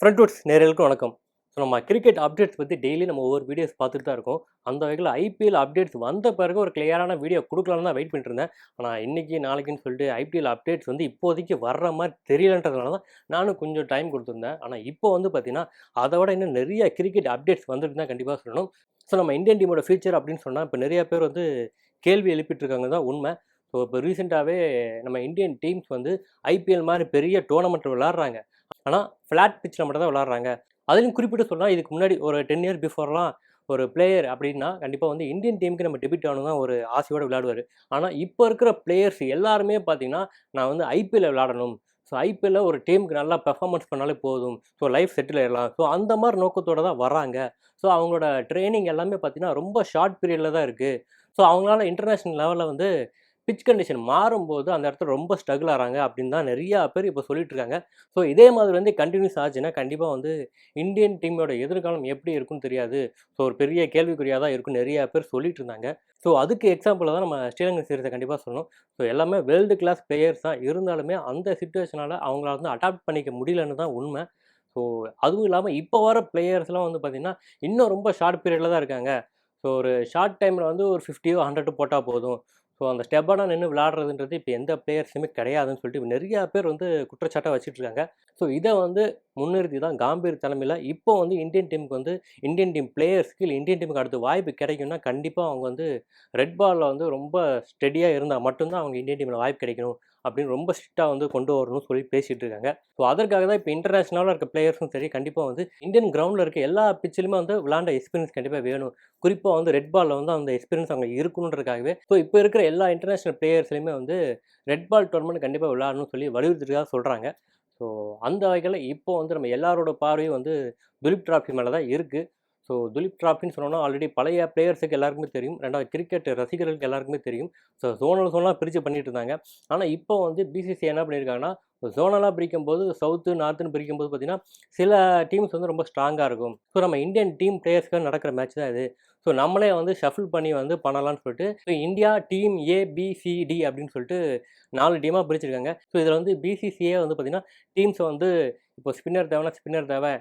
ஃப்ரண்ட்வுட்ஸ் நேயர்களுக்கு வணக்கம். ஸோ நம்ம கிரிக்கெட் அப்டேட்ஸ் பத்தி டெய்லி நம்ம ஒவ்வொரு வீடியோஸ் பார்த்துட்டு தான் இருக்கோம். அந்த வகையில ஐபிஎல் அப்டேட்ஸ் வந்த பிறகு ஒரு கிளியரான வீடியோ குடுக்கலாம்னு தான் வெயிட் பண்ணிட்டு இருந்தேன். ஆனா இன்னைக்கு, நாளைக்குன்னு சொல்லிட்டு ஐபிஎல் அப்டேட்ஸ் வந்து இப்போதைக்கு வர்ற மாரி தெரியலன்றதுனால தான் நானும் கொஞ்சம் டைம் குடுத்திருந்தேன். ஆனா இப்போ வந்து பார்த்தீங்கன்னா, அத விட இன்னும் நெறைய கிரிக்கெட் அப்டேட்ஸ் வந்துருக்குன்னு தான் கண்டிப்பா சொல்லணும். ஸோ நம்ம இந்தியன் டீமோட ஃபியூச்சர் அப்படின்னு சொன்னா, இப்ப நெறைய பேர் வந்து கேள்வி எழுப்பிட்டு இருக்காங்க தான் உண்ம. ஸோ இப்போ ரீசென்ட்டாவே நம்ம இந்தியன் டீம்ஸ் வந்து ஐபிஎல் மாரி பெரிய டோர்னமெண்ட் விளையாடுறாங்க. ஆனா, ஃப்ளாட் பிட்ச்ல மட்டும் தான் விளையாடுறாங்க. அதிலும் குறிப்பிட்டு சொன்னா, இதுக்கு முன்னாடி ஒரு 10 இயர் பிஃபோர்லாம் ஒரு பிளேயர் அப்டின்னா, கண்டிப்பா வந்து இந்தியன் டீமுக்கு நம்ம டெபியூட் ஆகணும்னு தான் ஒரு ஆசையோட விளையாடுவாரு. ஆனா, இப்ப இருக்கிற பிளேயர்ஸ் எல்லாருமே பார்த்தீங்கன்னா, நான் வந்து ஐபிஎல்ல விளையாடணும். ஸோ ஐபிஎல்ல ஒரு டீமுக்கு நல்லா பெர்ஃபார்மன்ஸ் பண்ணாலே போதும். ஸோ லைஃப் செட்டில் ஆயிடலாம். ஸோ அந்த மாரி நோக்கத்தோட தான் வர்றாங்க. ஸோ அவங்களோட ட்ரெய்னிங் எல்லாமே பார்த்தீங்கன்னா, ரொம்ப ஷார்ட் பீரியட்ல தான் இருக்கு. ஸோ அவங்களால இன்டர்நேஷனல் லெவல்ல வந்து பிட்ச் கண்டிஷன் மாறும்போது அந்த இடத்துல ரொம்ப ஸ்ட்ரகிள் ஆறாங்க அப்படின்னு தான் நெறையா பேர் இப்ப சொல்லிட்டு இருக்காங்க. ஸோ இதே மாதிரி வந்து கன்டினியூஸ் ஆச்சுன்னா, கண்டிப்பா வந்து இந்தியன் டீமோட எதிர்காலம் எப்படி இருக்கும்னு தெரியாது. ஸோ ஒரு பெரிய கேள்விக்குறியா தான் இருக்கும்னு நெறைய பேர் சொல்லிட்டு இருந்தாங்க. ஸோ அதுக்கு எக்ஸாம்பிளா தான் நம்ம ஸ்ரீலங்கன் சீரிஸ கண்டிப்பா சொல்லணும். ஸோ எல்லாமே வேர்ல்டு கிளாஸ் பிளேயர்ஸ் தான் இருந்தாலுமே, அந்த சிச்சுவேஷனால அவங்களால வந்து அடாப்ட் பண்ணிக்க முடியலன்னு தான் உண்ம. ஸோ அதுவும் இல்லாம இப்ப வர பிளேயர்ஸ்லாம் வந்து பார்த்தீங்கன்னா, இன்னும் ரொம்ப ஷார்ட் பீரியட்ல தான் இருக்காங்க. ஸோ ஒரு ஷார்ட் டைம்ல வந்து ஒரு 50யோ, 100 போட்டா போதும். ஸோ அந்த ஸ்டெப்பனா நின்னு விளையாடுறதுன்றது இப்ப எந்த பிளேயர்ஸுமே கிடையாதுன்னு சொல்லிட்டு நெறையா பேர் வந்து குற்றச்சாட்டா வச்சுட்டு இருக்காங்க. ஸோ இத வந்து முன்னிறுத்தி தான் காம்பீர் தலைமையில இப்போ வந்து இந்தியன் டீமுக்கு வந்து இந்தியன் டீம் பிளேயர்ஸ்க்கு இல்ல இந்தியன் டீமுக்கு அடுத்து வாய்ப்பு கிடைக்கும்னா, கண்டிப்பா அவங்க வந்து ரெட் பால்ல வந்து ரொம்ப ஸ்டெடியா இருந்தா மட்டும் தான் அவங்க இந்தியன் டீம்ல வாய்ப்பு கிடைக்கணும் அப்படின்னு ரொம்ப ஸ்ட்ரிக்ட்டா வந்து கொண்டு வரணும்னு சொல்லி பேசிட்டு இருக்காங்க. ஸோ அதற்காக தான் இப்ப இன்டர்நேஷனலா இருக்க பிளேயர்ஸும் சரி, கண்டிப்பா வந்து இந்தியன் கிரவுண்ட்ல இருக்க எல்லா பிட்ச்லயுமே வந்து விளையாண்ட எக்ஸ்பீரியன்ஸ் கண்டிப்பா வேணும். குறிப்பா வந்து ரெட் பால்ல வந்து அந்த எக்ஸ்பீரியன்ஸ் அவங்க இருக்கணுன்றதுக்காகவே, ஸோ இப்ப இருக்கிற எல்லா இன்டர்நேஷனல் பிளேயர்ஸ்லயுமே வந்து ரெட் பால் டோர்னமெண்ட் கண்டிப்பா விளையாடணும்னு சொல்லி வலியுறுத்திட்டதா சொல்றாங்க. ஸோ அந்த வகையில இப்போ வந்து நம்ம எல்லாரோட பார்வையும் வந்து துலீப் டிராஃபி மேல தான் இருக்கு. ஸோ துலீப் டிராஃபின்னு சொன்னோம்னா ஆல்ரெடி பழைய பிளேயர்ஸுக்கு எல்லாருக்குமே தெரியும். 2வது கிரிக்கெட் ரசிகர்களுக்கு எல்லாருக்குமே தெரியும். ஸோ ஜோனலா பிரிச்சு பண்ணிட்டு இருந்தாங்க. ஆனா இப்போ வந்து பிசிசிஐ என்ன பண்ணியிருக்காங்கன்னா, ஜோனலா பிரிக்கும்போது சவுத்து, நார்த்துன்னு பிரிக்கும்போது பார்த்தீங்கன்னா, சில டீம்ஸ் வந்து ரொம்ப ஸ்ட்ராங்கா இருக்கும். ஸோ நம்ம இந்தியன் டீம் பிளேயர்ஸ்க்காக நடக்கிற மேட்ச் தான் இது. ஸோ நம்மளே வந்து ஷஃபில் பண்ணி வந்து பண்ணலாம்னு சொல்லிட்டு, so India team A, B, C, D அப்படின்னு சொல்லிட்டு 4 டீமா பிரிச்சிருக்காங்க. ஸோ இதில வந்து பிசிசிஐ வந்து பார்த்தீங்கன்னா, டீம்ஸ வந்து இப்போ ஸ்பின்னர் தேவைன்னா ஸ்பின்னர் தேவை,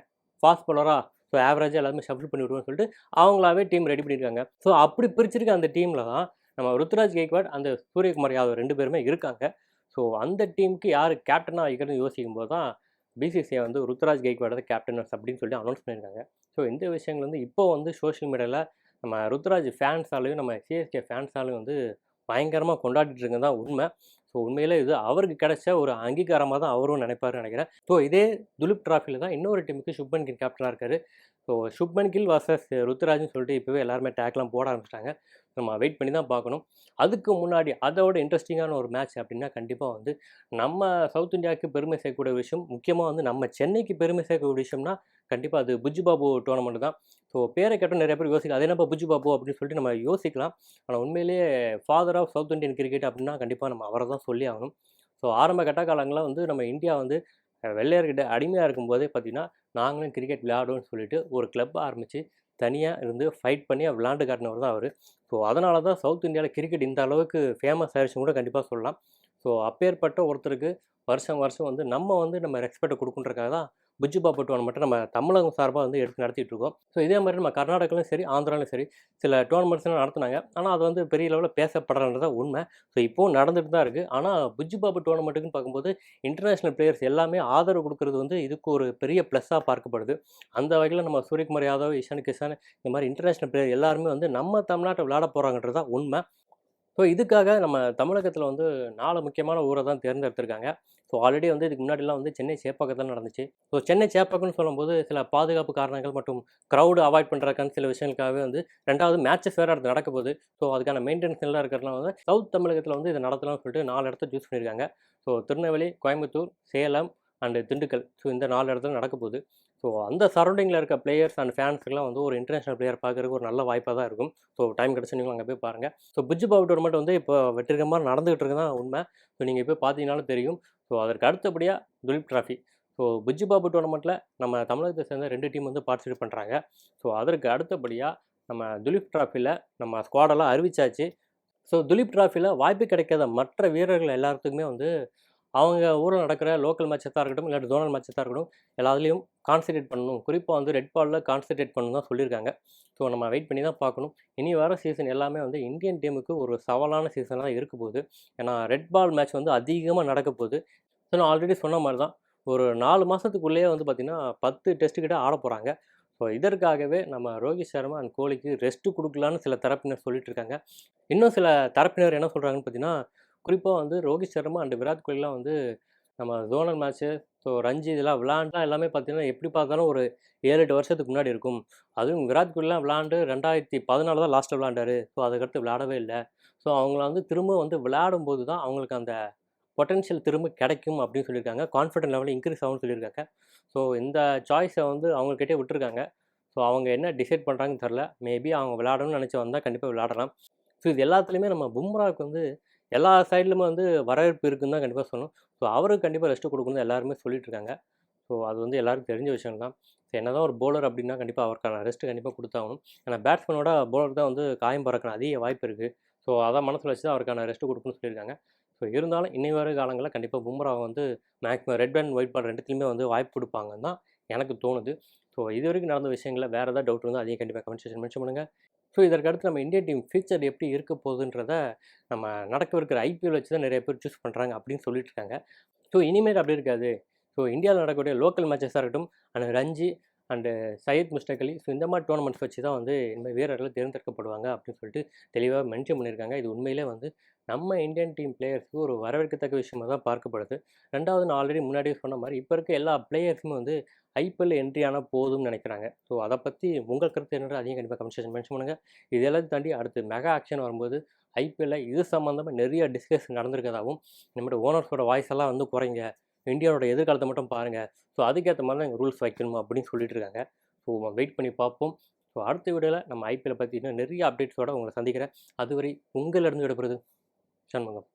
ஃபாஸ்ட் பவுலரா ஸோ ஆவரேஜா எல்லாருமே ஷஃபில் பண்ணி விடுவோம்னு சொல்லிட்டு, அவங்களாவே டீம் ரெடி பண்ணியிருக்காங்க. ஸோ அப்படி பிரிச்சிருக்க அந்த டீம்ல தான் நம்ம ருத்துராஜ் கெய்க்வாட், அந்த சூரியகுமார் யாதவ் 2 பேருமே இருக்காங்க. ஸோ அந்த டீமுக்கு யாரு கேப்டனா வைக்கிறதுன்னு யோசிக்கும்போது தான், பிசிசிஐ வந்து ருத்துராஜ் கெய்க்வாட தான் கேப்டனஸ் அப்படின்னு சொல்லி அனௌன்ஸ் பண்ணியிருக்காங்க. ஸோ இந்த விஷயங்கள் வந்து இப்போ வந்து சோசியல் மீடியால நம்ம ருத்துராஜ் ஃபேன்ஸாலயும், நம்ம சிஎஸ்கே ஃபேன்ஸாலயும் வந்து பயங்கரமா கொண்டாடிட்டு இருக்கிறது தான் உண்ம. ஸோ உண்மையிலே இது அவருக்கு கிடைச்ச ஒரு அங்கீகாரமா தான் அவரும் நினைப்பாருன்னு நினைக்கிறேன். ஸோ இதே துலீப் டிராஃபில தான் இன்னொரு டீமுக்கு சுப்மன் கில் கேப்டனா இருக்காரு. ஸோ சுப்மன் கில் வர்சஸ் ருத்துராஜ்ன்னு சொல்லிட்டு இப்பவே எல்லாருமே டேக்லாம் போட ஆரம்பிச்சுட்டாங்க. நம்ம வெயிட் பண்ணி தான் பார்க்கணும். அதுக்கு முன்னாடி அதோட இன்ட்ரஸ்டிங்கான ஒரு மேட்ச் அப்டின்னா, கண்டிப்பா வந்து நம்ம சவுத் இந்தியாவுக்கு பெருமை சேர்க்கக்கூடிய விஷயம், முக்கியமா வந்து நம்ம சென்னைக்கு பெருமை சேர்க்கக்கூடிய விஷயம்னா, கண்டிப்பா அது புஜ்ஜு பாபு டோர்னமெண்ட் தான். ஸோ பேர கேட்டா நெறைய பேர் யோசிக்கலாம். அது என்னப்பா புஜ்ஜு பாபு அப்படின்னு சொல்லிட்டு நம்ம யோசிக்கலாம். ஆனா உண்மையிலேயே father of South Indian cricket அப்படின்னா, கண்டிப்பா நம்ம அவர தான் சொல்லி ஆகணும். ஸோ ஆரம்ப கட்ட காலங்கள்ல வந்து நம்ம இந்தியா வந்து வெள்ளையர்கிட்ட அடிமையா இருக்கும்போதே பார்த்தீங்கன்னா, நாங்களும் கிரிக்கெட் விளையாடுவோம்னு சொல்லிட்டு ஒரு கிளப் ஆரம்பிச்சு, தனியா இருந்து ஃபைட் பண்ணி விளையாண்டு காட்டினவர் தான் அவரு. ஸோ அதனால தான் சவுத் இந்தியால கிரிக்கெட் இந்த அளவுக்கு ஃபேமஸ் ஆயிருச்சுன்னு கூட கண்டிப்பா சொல்லலாம். ஸோ அப்பேற்பட்ட ஒருத்தருக்கு வருஷம் வருஷம் வந்து நம்ம ரெஸ்பெக்ட்ட குடுக்கணுன்றதுக்காக தான் புஜ்ஜு பாபு டோர்னமெண்ட்ட நம்ம தமிழகம் சார்பா வந்து எடுத்து நடத்திட்டு இருக்கோம். ஸோ இதே மாரி நம்ம கர்நாடகாலயும் சரி, ஆந்திராலயும் சரி சில டோர்னமெண்ட்ஸ்லாம் நடத்துனாங்க. ஆனா அது வந்து பெரிய லெவல்ல பேசப்படலன்றது தான் உண்ம. ஸோ இப்பவும் நடந்துட்டு தான் இருக்கு. ஆனா புஜ்ஜு பாபு டோர்னமெண்ட்டுக்குன்னு பார்க்கும்போது, இன்டர்நேஷனல் பிளேயர்ஸ் எல்லாமே ஆதரவு குடுக்குறது வந்து இதுக்கு ஒரு பெரிய ப்ளஸ்ஸா பார்க்கப்படுது. அந்த வகையில நம்ம சூரியகுமார் யாதவ், இஷான் கிஷான் இந்த மாரி இன்டர்நேஷனல் பிளேயர் எல்லாருமே வந்து நம்ம தமிழ்நாட்டுல விளையாட போறாங்கன்றது தான் உண்ம. ஸோ இதுக்காக நம்ம தமிழகத்தில வந்து 4 முக்கியமான ஊர தான் தேர்ந்தெடுத்திருக்காங்க. ஸோ ஆல்ரெடி வந்து இதுக்கு முன்னாடிலாம் வந்து சென்னை சேப்பாக்கத்தில நடந்துச்சு. ஸோ சென்னை சேப்பாக்கம்னு சொல்லும்போது சில பாதுகாப்பு காரணங்கள் மற்றும் கிரவுட் அவாய்ட் பண்றதுக்கான சில விஷயங்களுக்காகவே வந்து 2வது மேட்சஸ் வேற அடுத்து நடக்க போகுது. ஸோ அதுக்கான மெயின்டனன்ஸ் எல்லாம் இருக்கிறதுனால வந்து சவுத் தமிழகத்தில வந்து இத நடத்தலாம்னு சொல்லிட்டு 4 இடத்த சூஸ் பண்ணியிருக்காங்க. So Tirunelveli, Coimbatore, Salem and Dindigul. So இந்த 4 இடத்துல நடக்க போகுது. ஸோ அந்த சரவுண்டிங்கில இருக்க பிளேயர்ஸ் அண்ட் ஃபேன்ஸ்க்குலாம் வந்து ஒரு இன்டர்நேஷனல் பிளேயர் பார்க்கறதுக்கு ஒரு நல்ல வாய்ப்பா தான் இருக்கும். ஸோ டைம் கிடைச்சா நீங்களும் அங்க போய் பாருங்க. ஸோ புஜ்ஜு பாபு டோர்னமெண்ட் வந்து இப்போ வெற்றிகரமா நடந்துகிட்டு இருக்குது தான் உண்ம. ஸோ நீங்க போய் பார்த்தீங்கனாலும் தெரியும். ஸோ அதற்கு அடுத்தபடியா துலீப் டிராஃபி. ஸோ புஜ்ஜு பாபு டோர்னமெண்ட்ல நம்ம தமிழகத்தை சேர்ந்த 2 டீம் வந்து பார்ட்டிசிபேட் பண்றாங்க. ஸோ அதற்கு அடுத்தபடியா நம்ம துலீப் டிராஃபில நம்ம ஸ்குவாடெல்லாம் அறிவிச்சாச்சு. ஸோ துலீப் டிராஃபில வாய்ப்பு கிடைக்காத மற்ற வீரர்கள் எல்லாத்துக்குமே வந்து அவங்க ஊரில் நடக்கிற லோக்கல் மேட்சஸாக இருக்கட்டும், இல்லாட்டி ஜோனல் மேட்சஸாக இருக்கட்டும், எல்லாத்துலேயும் கான்சன்ட்ரேட் பண்ணணும். குறிப்பாக வந்து ரெட் பாலில் கான்சன்ட்ரேட் பண்ணணும் தான் சொல்லியிருக்காங்க. ஸோ நம்ம வெயிட் பண்ணி தான் பார்க்கணும். இனி வர சீசன் எல்லாமே வந்து இந்தியன் டீமுக்கு ஒரு சவாலான சீசனாக இருக்க போகுது. ஏன்னா ரெட் பால் மேட்ச் வந்து அதிகமாக நடக்க போகுது. ஸோ நான் ஆல்ரெடி சொன்ன மாதிரி தான் ஒரு 4 மாதத்துக்குள்ளேயே வந்து பார்த்திங்கன்னா 10 டெஸ்ட்டு கிட்ட ஆட போகிறாங்க. ஸோ இதற்காகவே நம்ம ரோஹித் சர்மா அண்ட் கோலிக்கு ரெஸ்ட்டு கொடுக்கலான்னு சில தரப்பினர் சொல்லிட்டு இருக்காங்க. இன்னும் சில தரப்பினர் என்ன சொல்கிறாங்கன்னு பார்த்தீங்கன்னா, குறிப்பாக வந்து ரோஹித் சர்மா அண்ட் விராட் கோலிலாம் வந்து நம்ம ஜோனல் மேட்ச்சு, ஸோ ரஞ்சி இதெல்லாம் விளாண்டா எல்லாமே பார்த்தீங்கன்னா எப்படி பார்த்தாலும் ஒரு 7-8 வருஷத்துக்கு முன்னாடி இருக்கும். அதுவும் விராட் கோலிலாம் விளாண்டு 2014 தான் லாஸ்ட்டில் விளாண்டாரு. ஸோ அதுக்கடுத்து விளாடவே இல்லை. ஸோ அவங்கள வந்து திரும்ப வந்து விளையாடும்போது தான் அவங்களுக்கு அந்த பொட்டன்ஷியல் திரும்ப கிடைக்கும் அப்படின்னு சொல்லியிருக்காங்க. கான்ஃபிடன்ட் லெவல் இன்க்ரீஸ் ஆகும்னு சொல்லியிருக்காங்க. ஸோ இந்த சாய்ஸை வந்து அவங்கக்கிட்டே விட்டுருக்காங்க. ஸோ அவங்க என்ன டிசைட் பண்ணுறாங்கன்னு தெரில. மேபி அவங்க விளையாடணும்னு நினச்சி வந்தால் கண்டிப்பாக விளையாடலாம். ஸோ இது எல்லாத்துலேயுமே நம்ம பும்ராவுக்கு வந்து எல்லா சைட்லையுமே வந்து வரவேற்பு இருக்குன்னு தான் கண்டிப்பாக சொல்லணும். ஸோ அவருக்கு கண்டிப்பாக ரெஸ்ட்டு கொடுக்கணும்னு எல்லாருமே சொல்லிட்டு இருக்காங்க. ஸோ அது வந்து எல்லாருக்கும் தெரிஞ்ச விஷயம் தான். ஸோ என்னதான் ஒரு பவுலர் அப்படின்னா கண்டிப்பாக அவருக்கான ரெஸ்ட்டு கண்டிப்பாக கொடுத்தாகணும். ஏன்னா பேட்ஸ்மேனோட பவுலர் தான் வந்து காயம் பறக்கிற அதிக வாய்ப்பு இருக்குது. ஸோ அதை மனசில் வச்சு தான் அவருக்கான ரெஸ்ட்டு கொடுக்கணும்னு சொல்லியிருக்காங்க. ஸோ இருந்தாலும் இனி வர காலங்களில் கண்டிப்பாக பும்ராவை வந்து maximum red and white ball 2த்துலையுமே வந்து வாய்ப்பு கொடுப்பாங்கன்னு தான் எனக்கு தோணுது. ஸோ இது வரைக்கும் நடந்த விஷயங்களில் வேறு ஏதாவது டவுட் இருந்தால் அதையும் கண்டிப்பாக கமெண்ட் செக்ஷன் மென்ஷன் பண்ணுங்கள். ஸோ இதற்கடுத்து நம்ம இந்தியன் டீம் ஃபியூச்சர் எப்படி இருக்க போகுதுன்றத நம்ம நடக்கவிருக்கிற ஐபிஎல் வச்சு தான் நிறைய பேர் சூஸ் பண்ணுறாங்க அப்படின்னு சொல்லிட்டு இருக்காங்க. ஸோ இனிமேல் அப்படி இருக்காது. ஸோ இந்தியாவில் நடக்கக்கூடிய லோக்கல் மேட்சஸாக இருக்கட்டும், and Ranji and Syed Mushtaq Ali, so இந்த மாதிரி டோர்னமெண்ட்ஸ் வச்சு தான் வந்து இனிமேல் வீரர்கள் தேர்ந்தெடுக்கப்படுவாங்க அப்படின்னு சொல்லிட்டு தெளிவாக மென்ஷன் பண்ணியிருக்காங்க. இது உண்மையிலே வந்து நம்ம இந்தியன் டீம் பிளேயர்ஸ்க்கு ஒரு வரவேற்கத்தக்க விஷயமாக தான் பார்க்கப்படுது. ரெண்டாவது நான் ஆல்ரெடி முன்னாடியே சொன்ன மாதிரி இப்போ இருக்க எல்லா பிளேயர்ஸுமே வந்து ஐபிஎல் என்ட்ரி ஆனால் போதும்னு நினைக்கிறாங்க. ஸோ அதை பற்றி உங்கள் கருத்து என்னன்ற அதையும் கண்டிப்பாக கமெண்ட் செக்ஷன் மென்ஷன் பண்ணுங்கள். இது எல்லாத்தையும் தாண்டி அடுத்து மெகா ஆக்ஷன் வரும்போது ஐபிஎல்ல இது சம்மந்தமாக நிறைய டிஸ்கஷன் நடந்திருக்கதாகவும், நம்மளோட ஓனர்ஸோட வாய்ஸ் எல்லாம் வந்து குறைங்க, இந்தியாவோட எதிர்காலத்தை மட்டும் பாருங்கள், ஸோ அதுக்கேற்ற மாதிரி தான் எங்கள் ரூல்ஸ் வைக்கணும் அப்படின்னு சொல்லிட்டு இருக்காங்க. ஸோ வெயிட் பண்ணி பார்ப்போம். ஸோ அடுத்த வீடியோவில் நம்ம ஐபிஎல்லை பற்றி இன்னும் நிறைய அப்டேட்ஸோடு உங்களை சந்திக்கிறேன். அதுவரை உங்களிடம் விடைபெறுவது சண்முகம்.